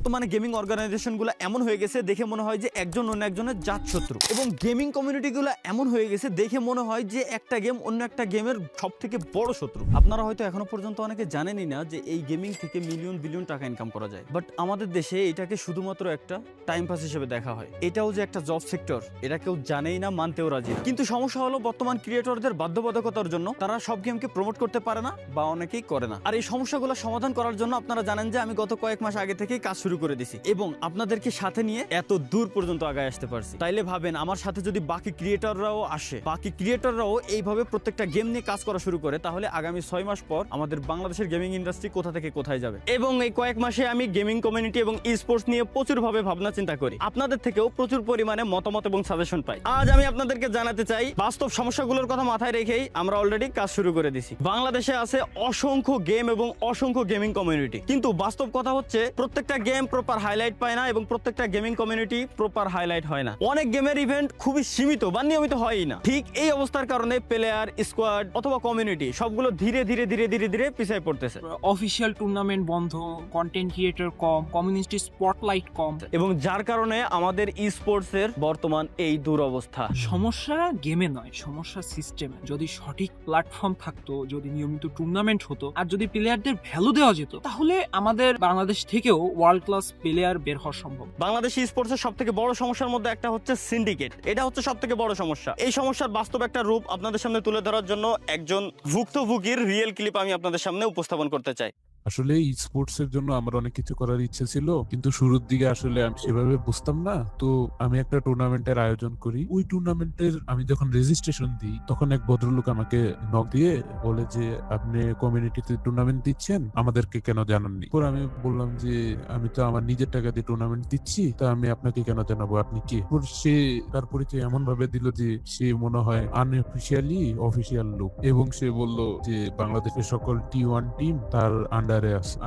বর্তমানে গেমিং অর্গানাইজেশনগুলো এমন হয়ে গেছে দেখে মনে হয় যে একজন অন্য একজনের জাতশত্রু, এবং গেমিং কমিউনিটিগুলো এমন হয়ে গেছে দেখে মনে হয় যে একটা গেম অন্য একটা গেমের সবথেকে বড় শত্রু। আপনারা হয়তো এখনো পর্যন্ত অনেকে জানেনই না যে এই গেমিং থেকে মিলিয়ন বিলিয়ন টাকা ইনকাম করা যায়, বাট আমাদের দেশে এটাকে শুধুমাত্র একটা টাইম পাস হিসেবে দেখা হয়। এটাও যে একটা জব সেক্টর এটা কেউ জানেই না, মানতেও রাজি না। কিন্তু সমস্যা হলো বর্তমান ক্রিয়েটরদের বাধ্যবাধকতার জন্য তারা সব গেমকে প্রমোট করতে পারে না বা অনেকেই করে না। আর এই সমস্যাগুলো সমাধান করার জন্য আপনারা জানেন যে আমি গত কয়েক মাস আগে থেকেই কাজ শুরু করে দিছি এবং আপনাদেরকে সাথে নিয়ে এত দূর পর্যন্ত আগায় আসতে পারছি। তাইলে ভাবেন আমার সাথে যদি বাকি ক্রিয়েটররাও আসে, বাকি ক্রিয়েটররাও এইভাবে প্রত্যেকটা গেম নিয়ে কাজ করা শুরু করে, তাহলে আগামী 6 মাস পর আমাদের বাংলাদেশের গেমিং ইন্ডাস্ট্রি কোথা থেকে কোথায় যাবে। এবং এই কয়েক মাসে আমি গেমিং কমিউনিটি এবং ই স্পোর্টস নিয়ে প্রচুর ভাবে ভাবনা চিন্তা করি, আপনাদের থেকেও প্রচুর পরিমাণে মতামত এবং সাজেশন পাই। আজ আমি আপনাদেরকে জানাতে চাই বাস্তব সমস্যাগুলোর কথা মাথায় রেখেই আমরা অলরেডি কাজ শুরু করে দিছি। বাংলাদেশে আছে অসংখ্য গেম এবং অসংখ্য গেমিং কমিউনিটি, কিন্তু বাস্তব কথা হচ্ছে প্রত্যেকটা গেম প্রপার হাইলাইট পায় না এবং প্রত্যেকটা গেমিং কমিউনিটি প্রপার হাইলাইট হয় না। অনেক গেমের ইভেন্ট খুবই সীমিত বা নিয়মিত হয়ই না। ঠিক এই অবস্থার কারণে প্লেয়ার, স্কোয়াড অথবা কমিউনিটি সবগুলো ধীরে ধীরে ধীরে ধীরে ধীরে পিছিয়ে পড়তেছে। অফিসিয়াল টুর্নামেন্ট বন্ধ, কন্টেন্ট ক্রিয়েটর কম, কমিউনিটি স্পটলাইট কম, এবং যার কারণে আমাদের ই স্পোর্টস এর বর্তমান এই দুরবস্থা। সমস্যা গেমে নয়, সমস্যা সিস্টেমে। যদি সঠিক প্ল্যাটফর্ম থাকতো, যদি নিয়মিত টুর্নামেন্ট হতো, আর যদি প্লেয়ারদের ভ্যালু দেওয়া যেত, তাহলে আমাদের বাংলাদেশ থেকেও ওয়ার্ল্ড ক্লাস প্লেয়ার বের হওয়া সম্ভব। বাংলাদেশি স্পোর্টস এর সবথেকে বড় সমস্যার মধ্যে একটা হচ্ছে সিন্ডিকেট। এটা হচ্ছে সবথেকে বড় সমস্যা। এই সমস্যার বাস্তব একটা রূপ আপনাদের সামনে তুলে ধরার জন্য একজন ভুক্তভোগীর রিয়েল ক্লিপ আমি আপনাদের সামনে উপস্থাপন করতে চাই। আসলে স্পোর্টস এর জন্য আমার অনেক কিছু করার ইচ্ছে ছিল, কিন্তু শুরুর দিকে আসলে আমি সেভাবে বুঝতাম না। তো আমি একটা টুর্নামেন্টের আয়োজন করি। ওই টুর্নামেন্টের আমি যখন রেজিস্ট্রেশন দিই, তখন এক ভদ্রলোক আমাকে নক দিয়ে বলে যে আপনি কমিউনিটিতে টুর্নামেন্ট দিচ্ছেন, আমাদেরকে কেন জানাননি। পরে আমি বললাম যে আমি তো আমার নিজের টাকা দিয়ে টুর্নামেন্ট দিচ্ছি, তা আমি আপনাকে কেন জানাবো, আপনি কে। সে তার পরিচয় এমন ভাবে দিল যে সে মনে হয় আনঅফিসিয়ালি অফিসিয়াল লোক, এবং সে বলল যে বাংলাদেশের সকল T1 টিম তার আন্ডার।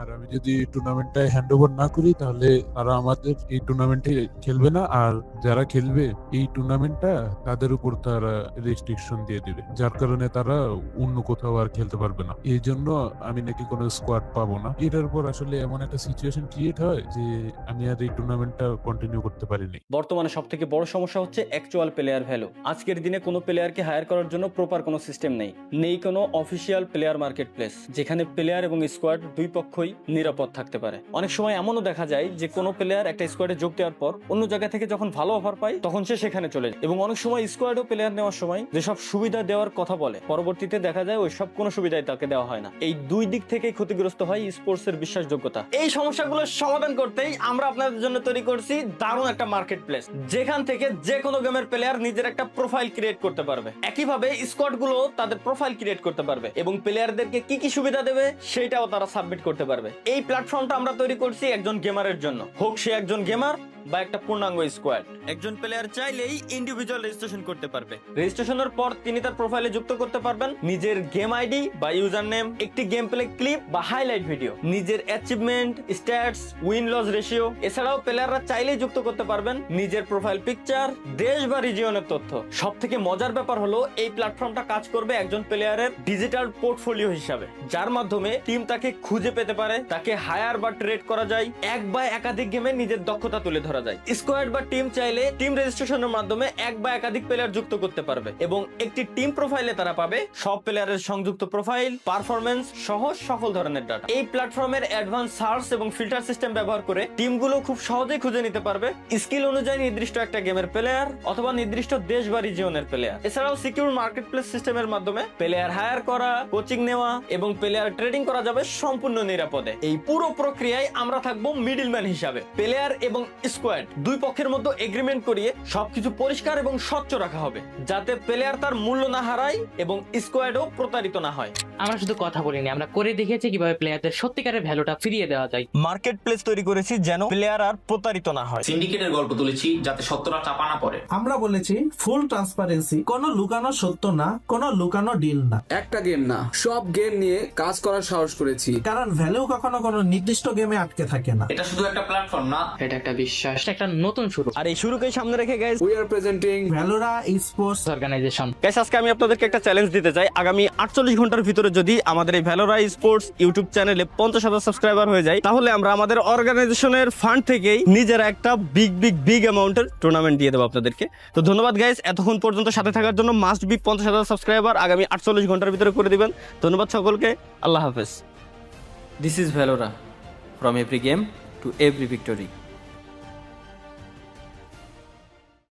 আর আমি যদি টুর্নামেন্টটা হ্যান্ড ওভার না করি, তাহলে তারা আমাদের এই টুর্নামেন্টে খেলবে না, আর যারা খেলবে এই টুর্নামেন্টটা তাদের উপর তারা রেস্ট্রিকশন দিয়ে দিবে, যার কারণে তারা অন্য কোথাও আর খেলতে পারবে না। এই জন্য আমি নাকি কোনো স্কোয়াড পাবো না। এটার পর আসলে এমন একটা সিচুয়েশন ক্রিয়েট হয় যে আমি আর এই টুর্নামেন্টটা কন্টিনিউ করতে পারিনি। বর্তমানে সব থেকে বড় সমস্যা হচ্ছে অ্যাকচুয়াল প্লেয়ার ভ্যালু। আজকের দিনে কোনো প্লেয়ারকে হায়ার করার জন্য প্রপার কোনো সিস্টেম নেই কোনো অফিসিয়াল প্লেয়ার মার্কেট প্লেস যেখানে প্লেয়ার এবং স্কোয়াড দুই পক্ষই নিরাপদ থাকতে পারে। অনেক সময় এমনও দেখা যায় যে কোনো প্লেয়ার একটা স্কোয়াডে যোগ দেওয়ার পর অন্য জায়গা থেকে যখন ভালো অফার পায় তখন সে সেখানে চলে যায়, এবং অনেক সময় স্কোয়াডও প্লেয়ার নেওয়ার সময় যেসব সুবিধা দেওয়ার কথা বলে পরবর্তীতে দেখা যায় ওই সব কোনো সুবিধাই তাকে দেওয়া হয় না। এই দুই দিক থেকেই ক্ষতিগ্রস্ত হয় স্পোর্টস এর বিশ্বাসযোগ্যতা। এই সমস্যাগুলো সমাধান করতেই আমরা আপনাদের জন্য তৈরি করছি দারুণ একটা মার্কেট প্লেস, যেখান থেকে যে কোনো গেমের প্লেয়ার নিজের একটা প্রোফাইল ক্রিয়েট করতে পারবে। একইভাবে স্কোয়াড গুলো তাদের প্রোফাইল ক্রিয়েট করতে পারবে এবং প্লেয়ারদেরকে কি কি সুবিধা দেবে সেটাও তারা সাবমিট করতে পারবে। এই প্ল্যাটফর্মটা আমরা তৈরি করছি একজন গেমারের জন্য, হোক সে একজন গেমার বা একটা পূর্ণাঙ্গ স্কোয়াড। একজন প্লেয়ার চাইলেই ইন্ডিভিজুয়াল রেজিস্ট্রেশন করতে পারবে। রেজিস্ট্রেশনের পর তিনি তার প্রোফাইলে যুক্ত করতে পারবেন নিজের গেম আইডি বা ইউজার নেম, একটি গেম প্লে ক্লিপ বা হাইলাইট ভিডিও, নিজের achievement, stats, win loss ratio. এছাড়াও প্লেয়াররা চাইলেই যুক্ত করতে পারবেন নিজের প্রোফাইল পিকচার, দেশ বা রিজিয়নের তথ্য। সব থেকে মজার ব্যাপার হলো এই প্ল্যাটফর্মটা কাজ করবে একজন প্লেয়ারের ডিজিটাল পোর্টফোলিও হিসাবে, যার মাধ্যমে টিম তাকে খুঁজে পেতে পারে, তাকে হায়ার বা ট্রেড করা যায়, এক বা একাধিক গেমে নিজের দক্ষতা তুলে ধরা যায়। স্কোয়াড বা টিম চাইলে টিম রেজিস্ট্রেশনের মাধ্যমে এক বা একাধিক প্লেয়ার যুক্ত করতে পারবে এবং একটি টিম প্রোফাইলে তারা পাবে সব প্লেয়ারের সংযুক্ত প্রোফাইল, পারফরম্যান্স সহ সকল ধরনের ডাটা। এই প্ল্যাটফর্মের অ্যাডভান্স সার্চ এবং ফিল্টার সিস্টেম ব্যবহার করে টিমগুলো খুব সহজেই খুঁজে নিতে পারবে স্কিল অনুযায়ী নির্দিষ্ট একটা গেমের প্লেয়ার অথবা নির্দিষ্ট দেশ বা রিজিয়নের প্লেয়ার। এছাড়াও সিকিউর মার্কেট প্লেস সিস্টেমের মাধ্যমে প্লেয়ার হায়ার করা, কোচিং নেওয়া এবং প্লেয়ার ট্রেডিং করা যাবে সম্পূর্ণ নিরাপদে। এই পুরো প্রক্রিয়ায় আমরা থাকবো মিডলম্যান হিসাবে। প্লেয়ার এবং স্কোয়াড দুই পক্ষের মধ্যে এগ্রিমেন্ট করিয়ে সবকিছু পরিষ্কার এবং স্বচ্ছ রাখা হবে, যাতে প্লেয়ার তার মূল্য না হারায় এবং স্কোয়াডও প্রতারিত না হয়। আমরা শুধু কথা বলিনি, আমরা করে দেখেছি কিভাবে প্লেয়ারদের সত্যিকারের ভ্যালুটা ফিরিয়ে দেওয়া যায়। মার্কেট প্লেস তৈরি করেছি যেন প্লেয়ার আর প্রতারিত না হয়। সিন্ডিকেটের গল্প তুলেছি যাতে সত্যটা চাপা না পড়ে। আমরা বলেছি ফুল ট্রান্সপারেন্সি, কোনো লুকানো সত্য না, কোনো লুকানো ডিল না। একটা গেম না, সব গেম নিয়ে কাজ করার সাহস করেছি, কারণ ভ্যালু কখনো কোনো নির্দিষ্ট গেমে আটকে থাকে না। এটা শুধু একটা প্ল্যাটফর্ম না, এটা একটা বিশ্বাস। বিশ্বাস, একটা নতুন শুরু। আর এই শুরুকে সামনে রেখে guys we are presenting Valora sports organisation. Guys আজকে আমি আপনাদেরকে একটা চ্যালেঞ্জ দিতে চাই। আগামী 48 ঘন্টার ভিতরে যদি আমাদের এই ভ্যালোরা স্পোর্টস ইউটিউব চ্যানেলে 50,000 সাবস্ক্রাইবার হয়ে যায়, তাহলে আমরা আমাদের অর্গানাইজেশনের ফান্ড থেকেই নিজেরা একটা বিগ অ্যামাউন্টের টুর্নামেন্ট দিয়ে দেবো আপনাদেরকে। তো ধন্যবাদ গাইস এতক্ষণ পর্যন্ত সাথে থাকার জন্য। মাস্ট বি 50,000 সাবস্ক্রাইবার আগামী 48 ঘন্টার ভিতরে করে দিবেন। ধন্যবাদ সকলকে, আল্লাহ হাফেজ। This is Valora, from every game to every victory.